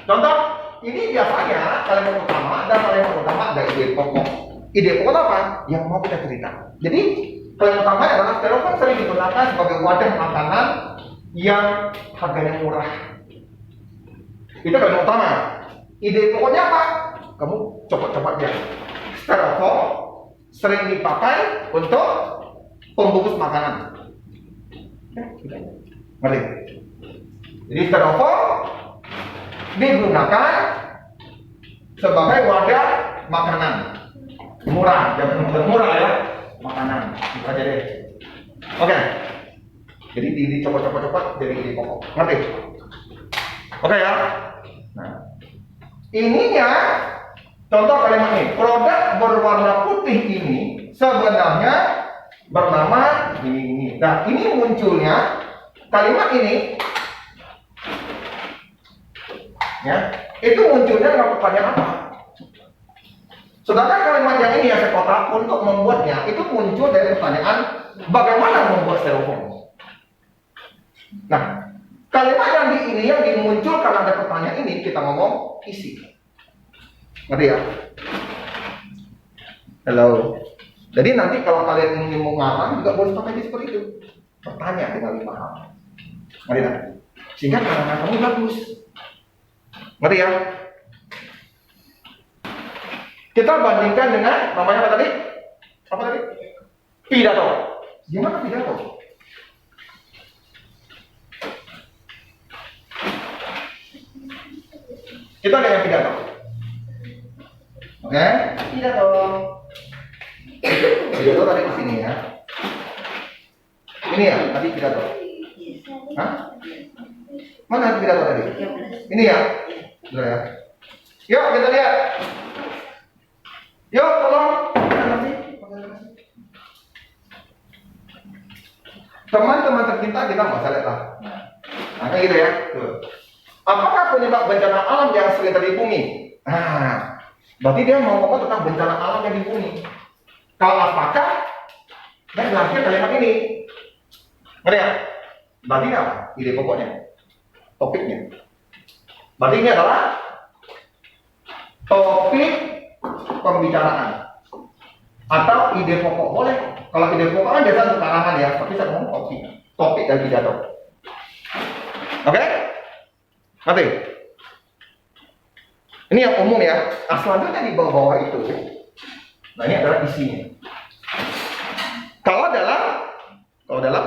Contoh, ini biasanya kalimat utama dan kalimat utama ada ide pokok. Ide pokok apa? Yang mau kita cerita. Jadi kalimat utama adalah styrofoam sering digunakan sebagai wadah makanan yang harganya murah. Itu kalimat utama. Ide pokoknya apa? Kamu coba-coba ya. Styrofoam sering dipakai untuk pembungkus makanan. Ngerti? Jadi styrofoam digunakan sebagai wadah makanan murah, jangan murah ya, makanan. Itu aja deh. Oke. Jadi dicoba-coba jadi ide pokok. Ngerti? Oke ya. Nah, ininya contoh kalimat ini. Produk berwarna putih ini sebenarnya bernama ini. Nah, ini munculnya kalimat ini. Ya, itu munculnya dengan pertanyaan apa? Sedangkan kalimat yang ini yang saya kotak untuk membuatnya itu muncul dari pertanyaan bagaimana membuat styrofoam. Nah, kalimat yang di ini yang dimunculkan ada pertanyaan ini kita ngomong isi. Ngerti ya? Halo. Jadi nanti kalau kalian ingin mengarang juga boleh pakai seperti itu. Bertanya dengan lebih paham. Ngerti ya? Sehingga karangan kamu bagus. Ngerti ya? Kita bandingkan dengan namanya apa tadi? Apa tadi? Pidato. Gimana pidato? Kita dengan pidato. Oke? Pidato. Pidato tadi di sini ya. Ini ya, tadi pidato. Hah? Mana pidato tadi? Ini ya. Sudah ya. Yuk kita lihat. Yuk tolong. Teman-teman tercinta kita nggak usah lihat lah. Nah kayak gitu ya. Tuh. Apakah penyebab bencana alam yang sering terjadi di bumi? Nah, berarti dia mau ngomong tentang bencana alam yang di bumi. Kalau apakah? Dan lahir kalimat ini. Ngerti ya? Berarti apa? Ide pokoknya. Topiknya. Berarti ini adalah topik pembicaraan atau ide pokok. Boleh. Kalau ide pokok kan biasa untuk karangan ya, tapi saya ngomong topik dari pidato. Oke? Nanti. Ini yang umum ya. Selanjutnya di bawah-bawah itu. Nah ini adalah isinya. Kalau dalam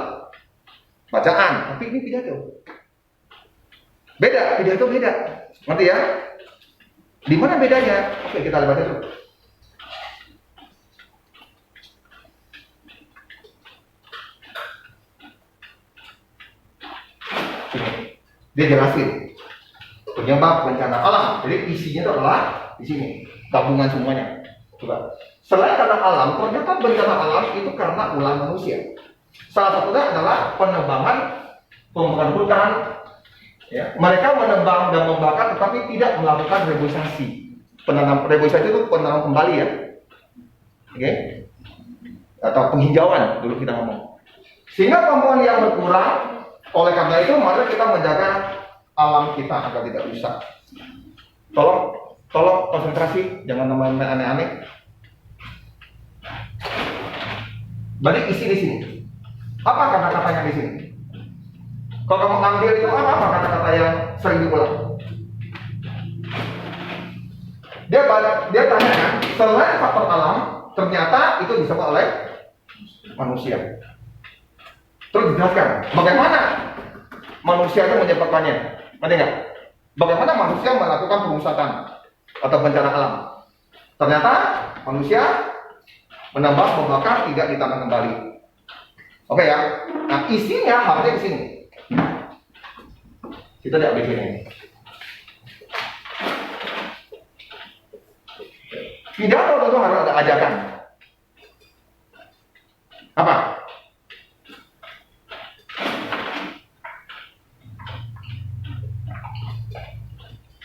bacaan, tapi ini pidato. Beda, pidato beda. Ngerti ya? Di mana bedanya? Oke, kita lihat itu. Dia jelasin penyebab bencana alam. Jadi isinya itu adalah di sini, gabungan semuanya. Coba. Selain karena alam, ternyata bencana alam itu karena ulah manusia. Salah satunya adalah penebangan, pembakaran hutan. Ya, mereka menebang dan membakar tetapi tidak melakukan reboisasi. Reboisasi itu penanam kembali ya. Oke? Atau penghijauan dulu kita ngomong. Sehingga pohon yang berkurang, oleh karena itu mari kita menjaga alam kita agar tidak rusak. Tolong konsentrasi, jangan main aneh-aneh. Balik isi di sini. Apa kata-katanya di sini? Kalau kamu ambil itu apa kata-kata yang sering diulang? Dia tanya kan, selain faktor alam, ternyata itu disebabkan oleh manusia. Terus dijelaskan, bagaimana manusia itu menyebabkannya? Ngerti nggak? Bagaimana manusia melakukan pengusahaan atau bencana alam? Ternyata manusia menambah, membakar, tidak ditanam kembali. Oke ya? Nah isinya harusnya di sini. Kita lihat begini. Pidato tentu harus ada ajakan. Apa?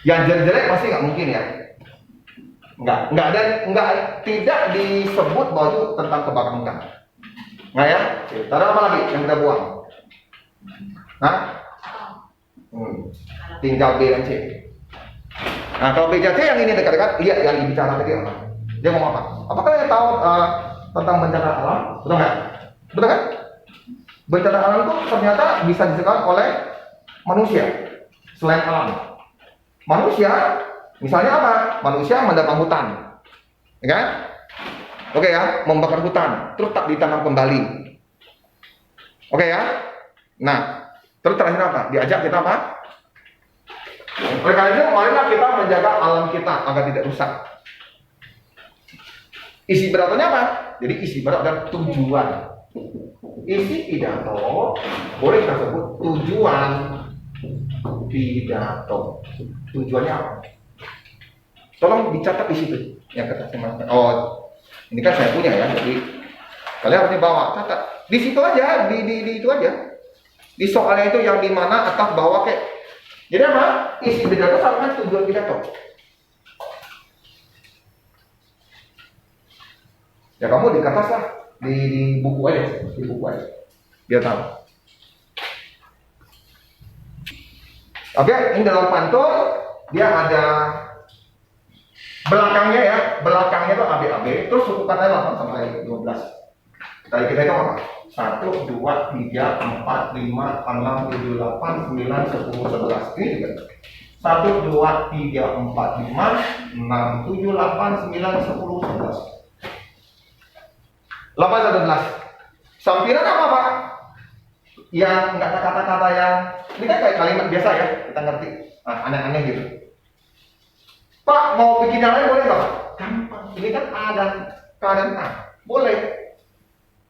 Yang jelek-jelek pasti nggak mungkin ya. Tidak disebut bahwa itu tentang kebakaran hutan. Nggak ya? Taruh apa lagi yang kita buang? Hah? Tinggal B dan C. Nah, kalau B dan C yang ini dekat-dekat, lihat yang dibicara tadi apa. Dia ngomong apa? Apakah kalian tahu tentang bencana alam? Betul nggak? Betul kan? Bencana alam itu ternyata bisa disebabkan oleh manusia selain alam. Manusia, misalnya apa? Manusia menebang hutan, ya kan? Oke ya, membakar hutan, terus tak ditanam kembali. Oke ya? Nah, terus terakhir apa? Diajak kita apa? Oleh karena itu, marilah kita menjaga alam kita agar tidak rusak. Isi pidatanya apa? Jadi isi pidato dan tujuan. Isi pidato boleh kita sebut tujuan pidato. Tujuannya apa? Tolong dicatat di situ. Yang kata oh, ini kan saya punya ya, jadi kalian harus dibawa, catat. Di situ aja, di itu aja. Di soalnya itu yang di mana atas bawah kayak. Jadi apa? Isi pidato sama kan tujuan pidato. Ya kamu di kertas lah, di buku aja, biar tahu. Oke, ini dalam pantun dia ada belakangnya ya, belakangnya itu ABAB, terus suku katanya 8 sampai 12. Tadi kita itu apa? 1, 2, 3, 4, 5, 6, 7, 8, 9, 10, 11. Ini juga 1, 2, 3, 4, 5, 6, 7, 8, 9, 10, 11. 8 sampai 12. Sampiran apa Pak? Yang nggak ada kata-kata yang ini kan kayak kalimat biasa ya, kita ngerti. Nah, aneh-aneh gitu. Pak mau bikin yang lain boleh nggak Pak? Gampang. Ini kan A dan K dan A. Boleh.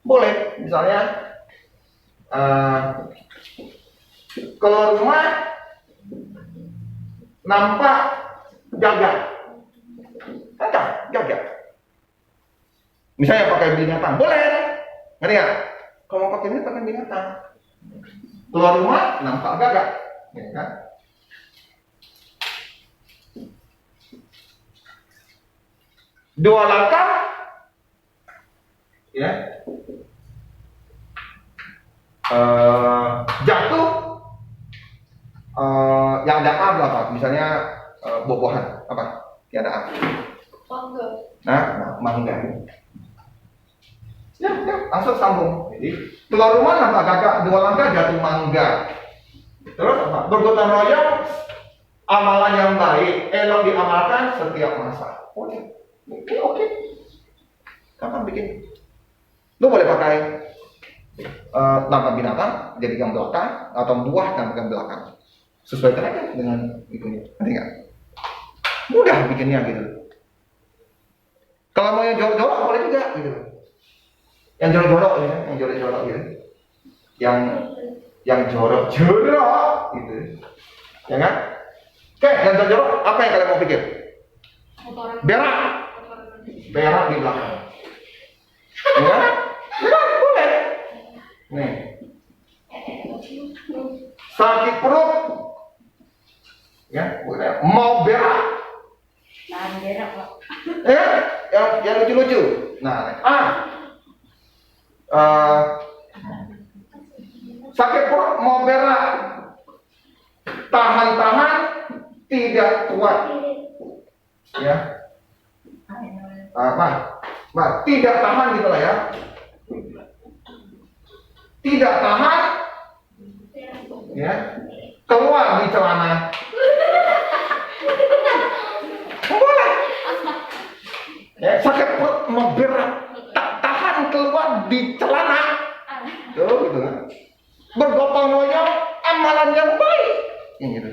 Boleh. Misalnya keluar rumah nampak gagak. Kan gagak. Misalnya pakai binatang, boleh. Ngerti nggak? Kalau mau pakai ini pakai binatang. Keluar rumah nampak gagak, ya kan? Dua langkah, ya. Jatuh, yang ada A berapa? Misalnya buah-buahan apa? Yang ada A. Mangga. Nah, mangga. Ya, langsung sambung. Jadi keluar rumah nampak gagak, dua langkah jatuh mangga. Terus apa? Bergotong royong, amalan yang baik, elok diamalkan setiap masa. Oke. Kapan bikin? Lu boleh pakai nama binatang jadi yang belakang atau buah dan yang belakang. Sesuaikan aja dengan itunya. Ngerti nggak? Mudah bikinnya gitu. Kalau mau yang jorok-jorok boleh juga gitu. Yang jorok-jorok ya, yang jorok-jorok gitu. Yang jorok-jorok gitu. Ya kan? Oke, yang jorok-jorok apa yang kalian mau pikir? Berak. Berak di belakang. Ya? Ya, boleh. Nih. Sakit perut. Ya, boleh. Mau berak. Nah, berak, Pak. Yang lucu-lucu. Nah, sakit perut mau berak, tahan-tahan tidak kuat, ya, tidak tahan gitulah ya, tidak tahan, ya, keluar di celana, boleh, ya, sakit perut mau berak, tak tahan keluar di celana. Tuh, gitu kan. Bergotong royong amalan yang baik. Yang gitu.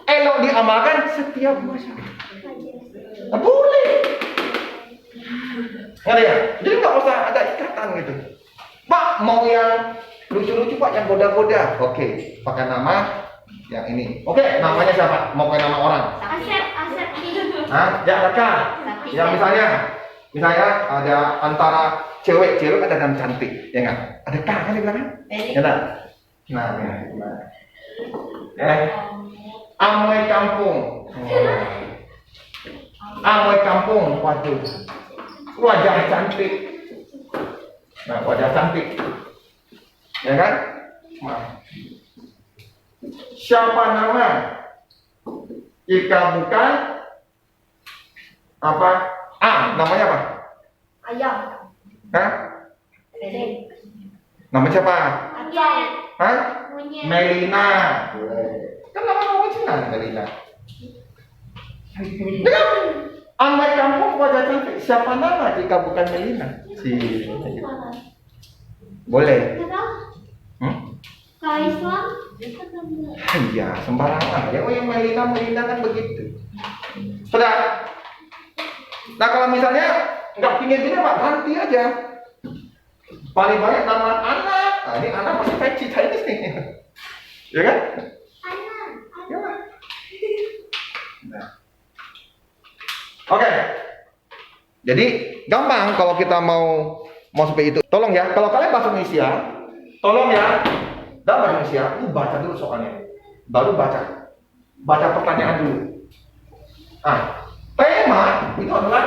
Elok diamalkan setiap masa. Boleh. Ngerti ya? Jadi nggak usah ada ikatan gitu. Pak mau yang lucu-lucu Pak, yang goda-goda. Oke, pakai nama yang ini. Oke, namanya siapa? Mau pakai nama orang? Asep. Ya ada K. Yang misalnya ada antara cewek ada dan cantik, ya nggak? Ada K kan di belakang? Ya nggak? Nah, Amoy kampung. Amoy kampung, waduh, wajah cantik. Nah, wajah cantik, ya kan? Siapa nama jika bukan apa? Namanya apa? Ayam. Hah? Monyet. Nama siapa? Ayam. Hah? Monyet. Melina. Kan nama Cina Melina. Dengar? Amai kampung wajah cantik. Siapa nama jika bukan Melina? Boleh. Kalau Islam, Iya, sembarangan. Ya, yang Melina kan begitu. Sudah. Nah, kalau misalnya nggak pingin gini, Pak, ganti aja. Paling banyak nama anak. Nah, ini anak masih kayak Chinese nih. Ya kan? Ya. Nah. Oke. Jadi gampang kalau kita mau seperti itu. Tolong ya, kalau kalian bahasa Indonesia, tolong ya. Dalam bahasa Indonesia, lu baca dulu soalnya. Baru baca. Baca pertanyaan dulu. Tema itu adalah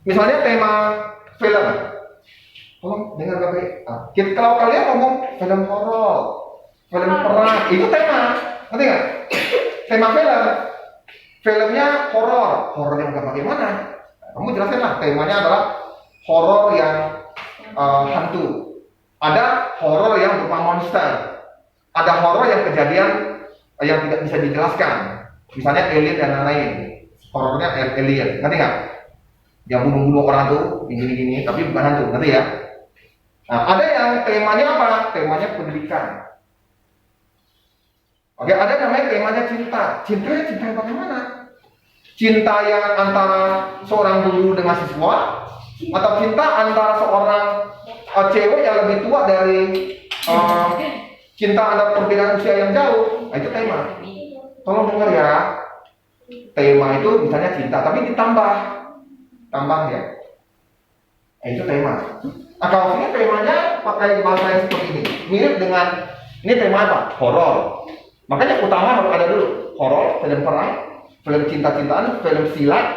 misalnya tema film. Tolong dengar baik-baik. Kalau kalian ngomong film horor, film perang, itu tema. Ngerti nggak? Tema film. Filmnya horor. Horor yang bagaimana? Kamu jelasin lah. Temanya adalah horor yang hantu. Ada horor yang berupa monster. Ada horor yang kejadian yang tidak bisa dijelaskan. Misalnya alien dan lain-lain. Horornya alien, ngerti nggak? Yang bunuh-bunuh orang tuh, gini-gini, tapi bukan hantu, ngerti ya? Nah, ada yang temanya apa? Temanya pendidikan. Oke, ada namanya temanya cinta. Cinta yang bagaimana? Cinta yang antara seorang guru dengan siswa, atau cinta antara seorang cewek yang lebih tua dari cinta antara perbedaan usia yang jauh. Nah, itu tema. Tolong dengar ya. Tema itu misalnya cinta, tapi ditambah ya. Itu tema. Nah, kalau ini temanya pakai bahasa yang seperti ini, mirip dengan ini tema apa? Horor. Makanya utama harus ada dulu horor, film perang, film cinta-cintaan, film silat,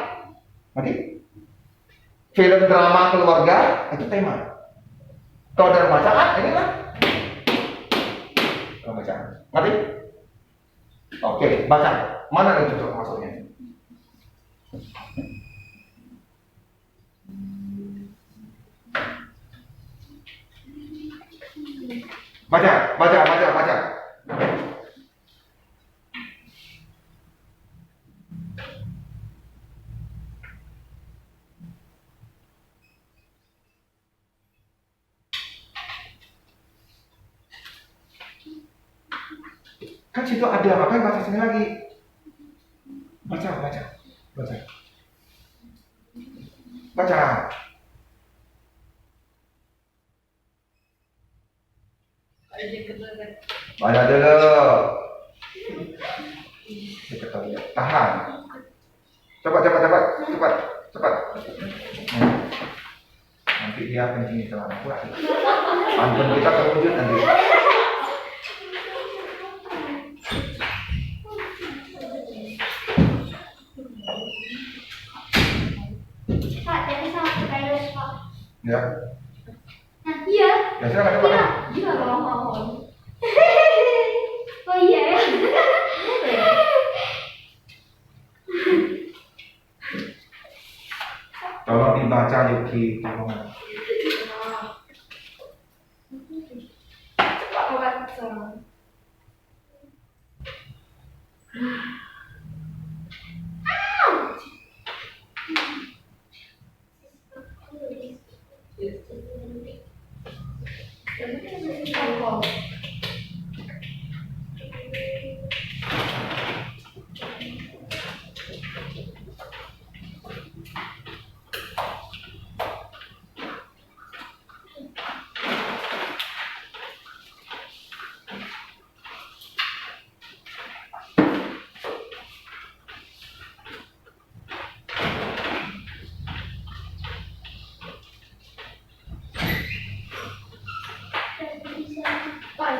film drama keluarga, itu tema. Kalau dalam bacaan, ini kan dalam bacaan, ngerti? Oke, baca. Mana yang cocok masuknya? Baca. Kan situ ada, makanya baca sini lagi. Baca. Baca dulu. Tahan. Cepat. Nanti dia kencing celana aku lagi. Pantun kita terwujud nanti. Pak, tadi sama Kairos, Pak. Ya. Nah, iya. Ya silakan coba. Iya, mohon. Oh iya ya. Tolong dibaca Yuki, tolong. Pak, baca. Pak,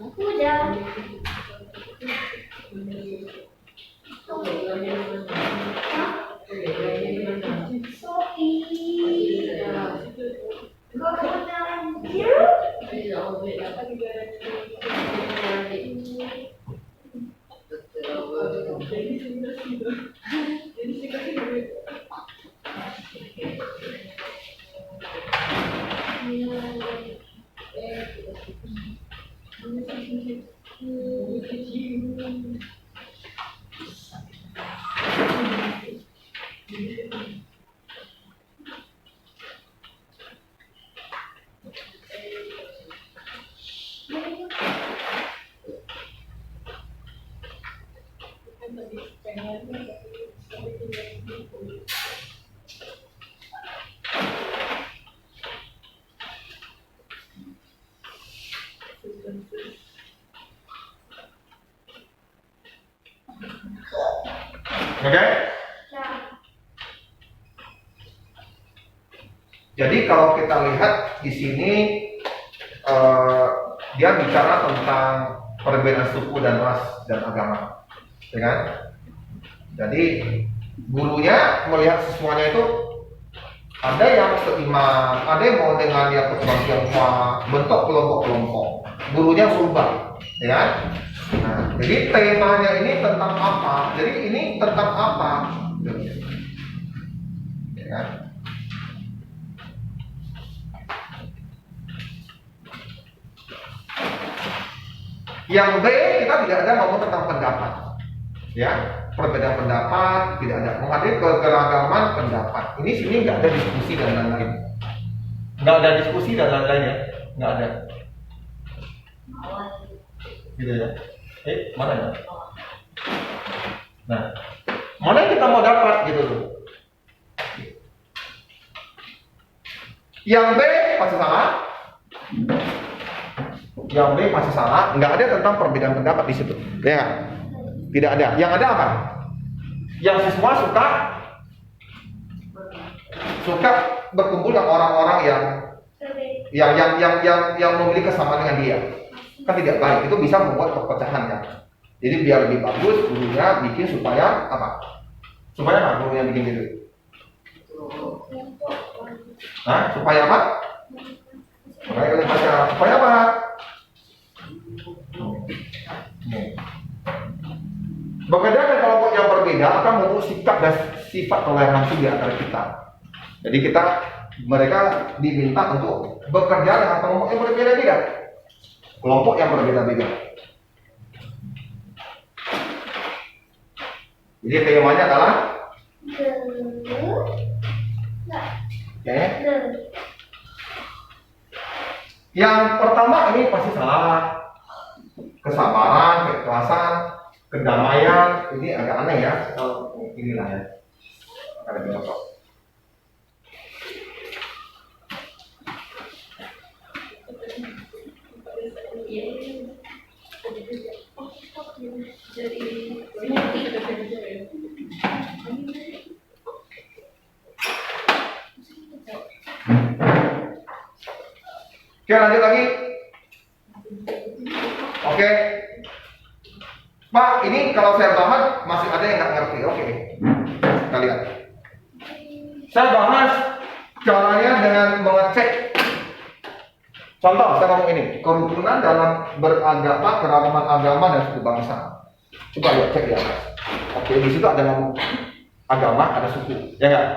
Udah. Sopi. Kemudian biru. Oke? Jadi kalau kita lihat di sini dia bicara tentang perbedaan suku dan ras dan agama, ya kan? Jadi gurunya melihat semuanya itu ada yang seiman, ada yang mau dengan dia keturunan Tionghoa, bentuk kelompok-kelompok. Gurunya berubah, ya kan? Nah, jadi temanya ini tentang apa? Jadi ini tentang apa? Ya kan? Yang B kita tidak ada ngomong tentang pendapat, ya, perbedaan pendapat tidak ada, menghadiri kegeragaman pendapat. Ini sini nggak ada diskusi dan lain-lain, nggak ada diskusi dan lain-lain ya, nggak ada, gitu ya. Mana ya? Nah, mana yang kita mau dapat gitu loh? Yang B masih salah. Yang B masih salah, nggak ada tentang perbedaan pendapat di situ, ya, tidak ada. Yang ada apa? Yang siswa suka berkumpul dengan orang-orang yang memiliki kesamaan dengan dia, kan tidak baik. Itu bisa membuat perpecahan kan. Jadi biar lebih bagus, gurunya bikin supaya apa? Supaya apa gurunya bikin gitu? Hah? Supaya apa? Supaya kalian baca. Supaya apa? Bekerja dengan kelompok yang berbeda akan membentuk sikap dan sifat toleransi di antara kita. Jadi mereka diminta untuk bekerja dengan kelompok yang berbeda-beda, kelompok yang berbeda-beda. Jadi temanya adalah yang pertama ini pasti salah. Kesabaran, keikhlasan, kedamaian, ini agak aneh ya. Inilah ya. Ada contoh. Oke, lanjut lagi. Oke, Pak, ini kalau saya bahas masih ada yang nggak ngerti. Oke, kita lihat. Saya bahas caranya dengan mengecek. Contoh, saya ngomong ini, kerukunan dalam beragama, keragaman agama dan suku bangsa. Coba lihat, cek di atas. Oke, di situ ada ngomong agama, ada suku, ya nggak?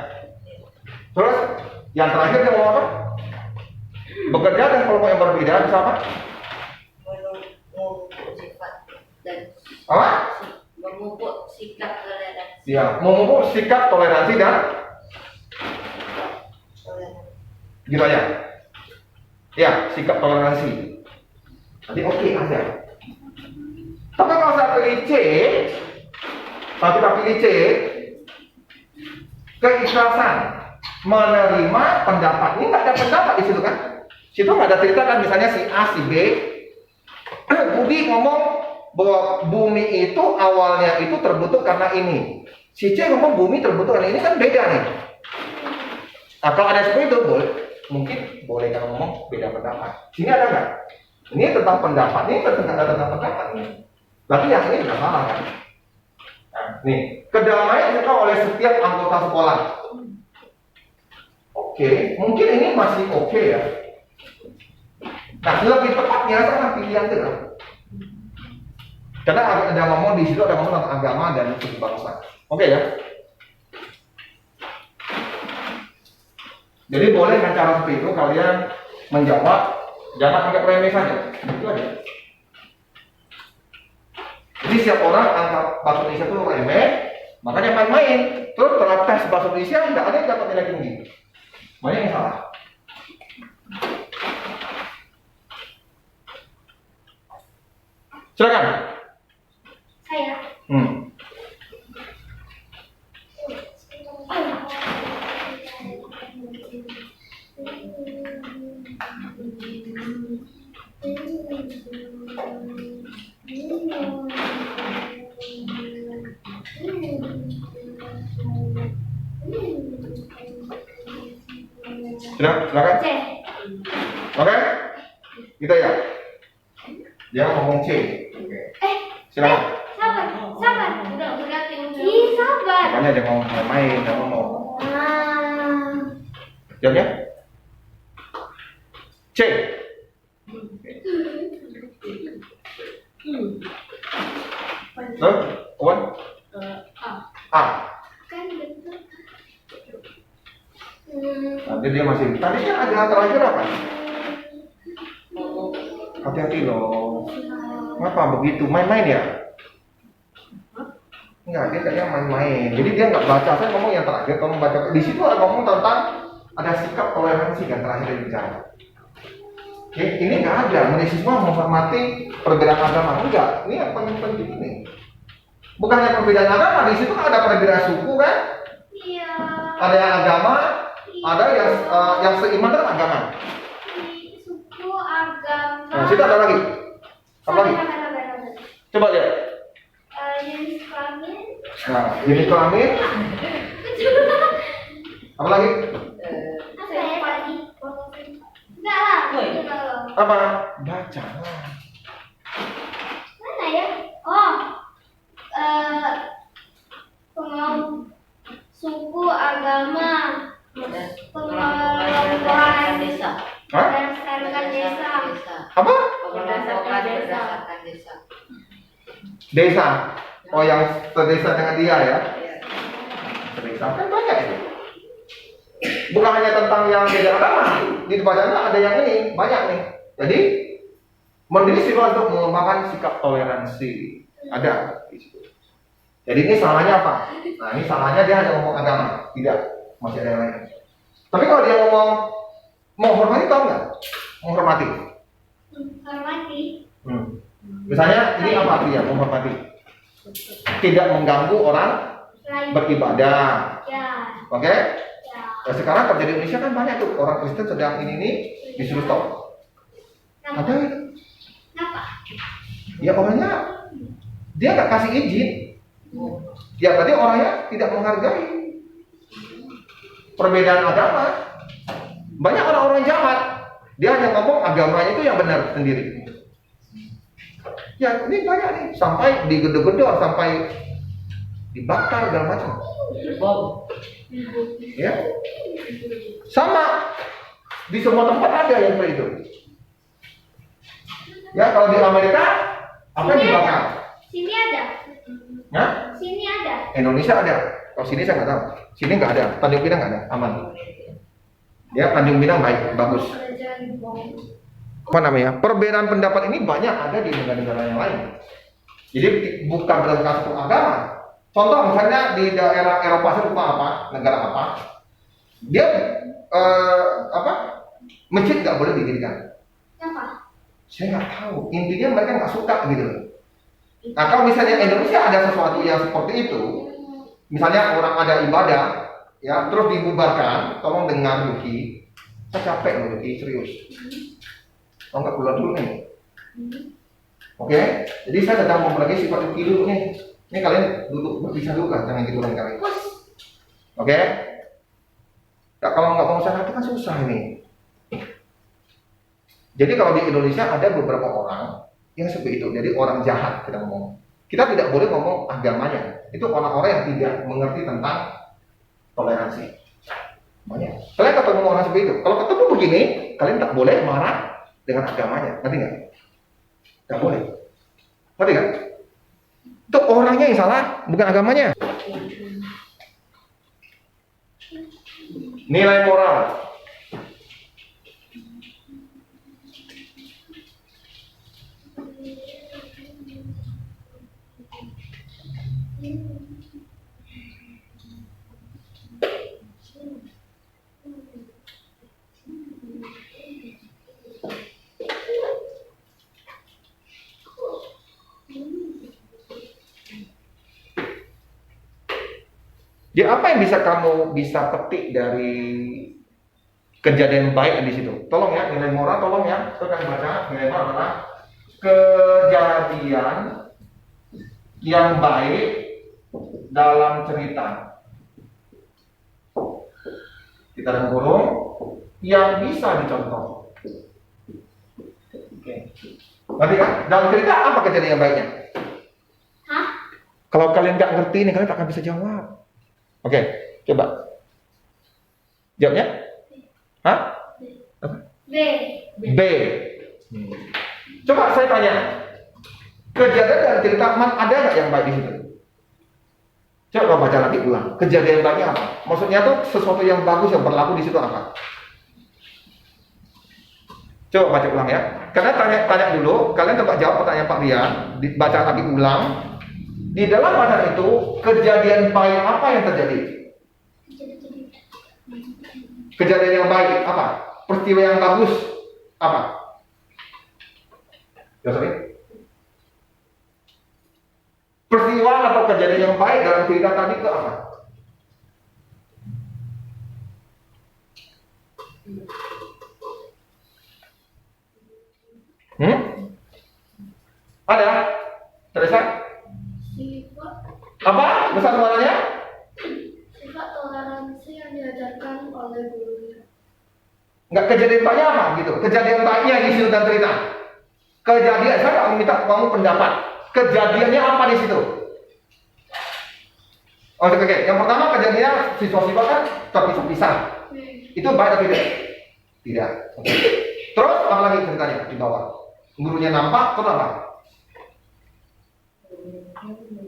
Terus, yang terakhir dia ngomong apa? Bekerja dengan kelompok yang berbeda, bisa apa? Apa? Memupuk sikap toleransi. Ya, memupuk sikap toleransi dan gitu aja. Ya, sikap toleransi. Jadi oke aja. Tapi kalau saya pilih C, kalau kita pilih C, keikhlasan menerima pendapat. Ini nggak ada pendapat di situ kan? Situ nggak ada cerita kan, misalnya si A, si B, Budi ngomong bahwa bumi itu awalnya itu terbentuk karena ini. Si C ngomong bumi terbentuk karena ini, kan beda nih. Nah, kalau ada seperti itu, mungkin boleh kalau ngomong beda pendapat. Sini ada nggak? Ini tentang pendapat, ini tentang pendapat ini. Berarti yang ini nggak salah kan? Nah, nih, kedamaian suka oleh setiap anggota sekolah. Oke, mungkin ini masih oke ya. Nah, lebih tepatnya saya pilihan itu kan. Karena ada ngomong di situ, ada ngomong tentang agama dan suku bangsa. Oke ya. Jadi boleh dengan cara seperti itu kalian menjawab, jangan anggap remeh saja. Itu aja. Jadi setiap orang anggap bahasa Indonesia itu remeh, makanya main-main. Terus setelah tes bahasa Indonesia nggak ada yang dapat nilai tinggi. Banyak yang salah. Silakan. Saya. Silakan. C. Oke? Gitu ya. Dia ngomong C. Oke. Silakan. Sabar. Udah berarti udah. Ih, sabar. Makanya dia ngomong main, dia ngomong. Jawabnya? C. Tuh, Owen? A. Kan betul. Nanti dia masih. Tadi kan ada terakhir apa? Hati-hati loh. Kenapa begitu? Main-main ya? Enggak, dia kayaknya main-main. Jadi dia nggak baca. Saya ngomong yang terakhir. Kamu baca. Di situ ada ngomong tentang ada sikap toleransi kan terakhir dia bicara. Oke, ini nggak ada. Monisisme menghormati perbedaan agama. Enggak. Ini yang paling penting ini. Bukannya perbedaan agama. Di situ kan ada perbedaan suku kan? Iya. Ada yang agama, ada yang seiman dengan agama. Suku, agama. Nah, situ ada lagi. Apa lagi? Sabar. Coba lihat. Jenis kelamin. Nah, jenis kelamin. Apa lagi? Apa ya tadi? Enggak lah. Woi. Gitu loh. Apa? Baca. Mana ya? Oh. Pengau suku, agama, pengelolaan desa. Hah? berdasarkan desa. Apa? Berdasarkan desa. Desa. Oh, yang terdesa dengan dia ya. Terdesa kan banyak itu. Bukan hanya tentang yang beda agama. Di bacanya ada yang ini banyak nih. Jadi mendidik siswa untuk mengembangkan sikap toleransi. Ada di situ. Jadi ini salahnya apa? Nah, ini salahnya dia hanya ngomong agama. Tidak, masih ada yang lain. Tapi kalau dia ngomong menghormati, tahu nggak? Menghormati. Hormati. Misalnya ini apa artinya menghormati? Tidak mengganggu orang Lain. beribadah. Ya. Oke? Ya. Nah, sekarang terjadi di Indonesia kan banyak tuh orang Kristen sedang ini disuruh stop. Ada itu. Kenapa? Ya orangnya dia nggak kasih izin. Ya berarti orangnya tidak menghargai perbedaan agama. Banyak orang-orang jahat. Dia hanya ngomong agamanya itu yang benar sendiri. Ya ini banyak nih, sampai digedor-gedor, sampai dibakar segala macam. Ya, sama di semua tempat ada yang seperti itu. Ya kalau di Amerika apa yang dibakar? Sini ada. Nah, Sini ada. Indonesia ada. Kalau sini saya nggak tahu. Sini nggak ada. Tanjung Pinang nggak ada. Aman. Ya Tanjung Pinang baik, bagus. Apa namanya? Perbedaan pendapat ini banyak ada di negara-negara yang lain. Jadi bukan berdasarkan satu agama. Contoh misalnya di daerah Eropa, saya lupa apa, negara apa, dia masjid nggak boleh didirikan. Kenapa? Saya nggak tahu. Intinya mereka nggak suka gitu. Nah kalau misalnya Indonesia ada sesuatu yang seperti itu, misalnya orang ada ibadah, ya terus dibubarkan, tolong dengar Yuki, saya capek loh Yuki, serius. Kalau nggak keluar dulu nih. Oke, jadi saya sedang mempelajari sifat Yuki dulu nih. Ini kalian duduk berpisah dulu kan, jangan gitu kalian. Oke? Ya, kalau nggak mau saya kan susah ini. Jadi kalau di Indonesia ada beberapa orang yang seperti itu, jadi orang jahat kita ngomong. Kita tidak boleh ngomong agamanya. Itu orang-orang yang tidak mengerti tentang toleransi. Makanya, kalian ketemu orang seperti itu. Kalau ketemu begini, kalian tak boleh marah dengan agamanya. Ngerti nggak? Tak boleh. Ngerti nggak? Itu orangnya yang salah, bukan agamanya. Nilai moral. Jadi apa yang kamu bisa petik dari kejadian baik di situ? Tolong ya, nilai moral tolong ya. Kita akan baca nilai moral adalah kejadian yang baik dalam cerita. Kita dalam kurung yang bisa dicontoh. Oke. Berarti kan dalam cerita apa kejadian yang baiknya? Hah? Kalau kalian nggak ngerti ini kalian tak akan bisa jawab. Oke, coba. Jawabnya? Hah? B. B. Coba saya tanya. Kejadian dan cerita ada nggak yang baik di situ? Coba baca lagi ulang. Kejadian baiknya apa? Maksudnya tuh sesuatu yang bagus yang berlaku di situ apa? Coba baca ulang ya. Karena tanya dulu. Kalian coba jawab pertanyaan Pak Rian. Baca lagi ulang. Di dalam bacaan itu kejadian baik apa yang terjadi? Kejadian yang baik apa? Peristiwa yang bagus apa? Ya, sorry. Peristiwa atau kejadian yang baik dalam cerita tadi itu apa? Ada? Teresa? Sifat Apa? Besar suaranya? toleransi yang diajarkan oleh gurunya. Enggak, kejadian baiknya apa gitu? Kejadian baiknya di situ dan cerita. Kejadian, saya akan minta kamu pendapat. Kejadiannya apa di situ? Oke. Yang pertama kejadiannya siswa-siswa kan terpisah-pisah. Itu baik atau tidak? Tidak. Oke. Terus apa lagi ceritanya di bawah? Gurunya nampak, terus apa?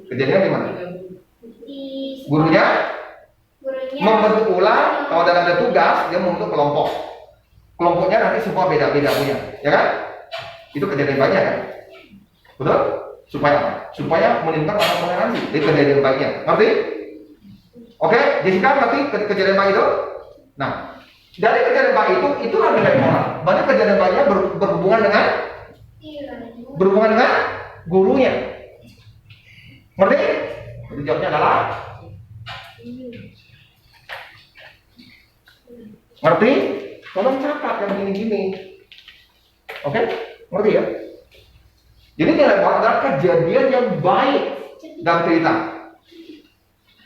Kejadian di mana? Gurunya membentuk ulang. Kalau ada tugas, dia membentuk kelompok. Kelompoknya nanti semua beda-beda punya, ya kan? Itu kejadian baiknya kan? Betul? Supaya apa? Supaya menimbulkan rasa toleransi. Itu kejadian baiknya. Ngerti? Oke, Jessica ngerti kejadian baik itu? Nah, dari kejadian baik itulah nilai moral. Banyak kejadian baiknya berhubungan dengan gurunya. Ngerti? Jadi jawabnya adalah ngerti? Tolong catat yang gini-gini. Oke? Ngerti ya? Jadi nilai moral adalah kejadian yang baik dalam cerita.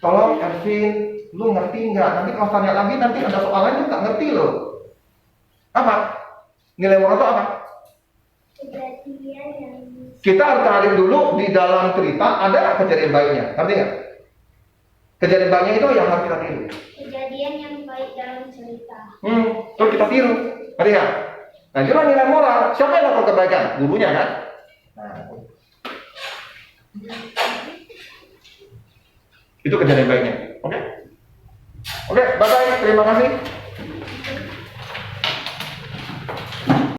Tolong Ervin, lu ngerti nggak? Nanti kalau tanya lagi nanti ada soal lain lu nggak ngerti loh. Apa? Nilai moral itu apa? Kejadian yang Kita harus cari dulu di dalam cerita ada kejadian baiknya. Ngerti nggak? Kejadian baiknya itu yang harus kita tiru. kejadian yang baik dalam cerita. Terus kita tiru. Ngerti nggak? Nah, itulah nilai moral. Siapa yang lakukan kebaikan? Gurunya kan? Nah, itu kejadian baiknya. Oke? Oke, bye-bye. Terima kasih.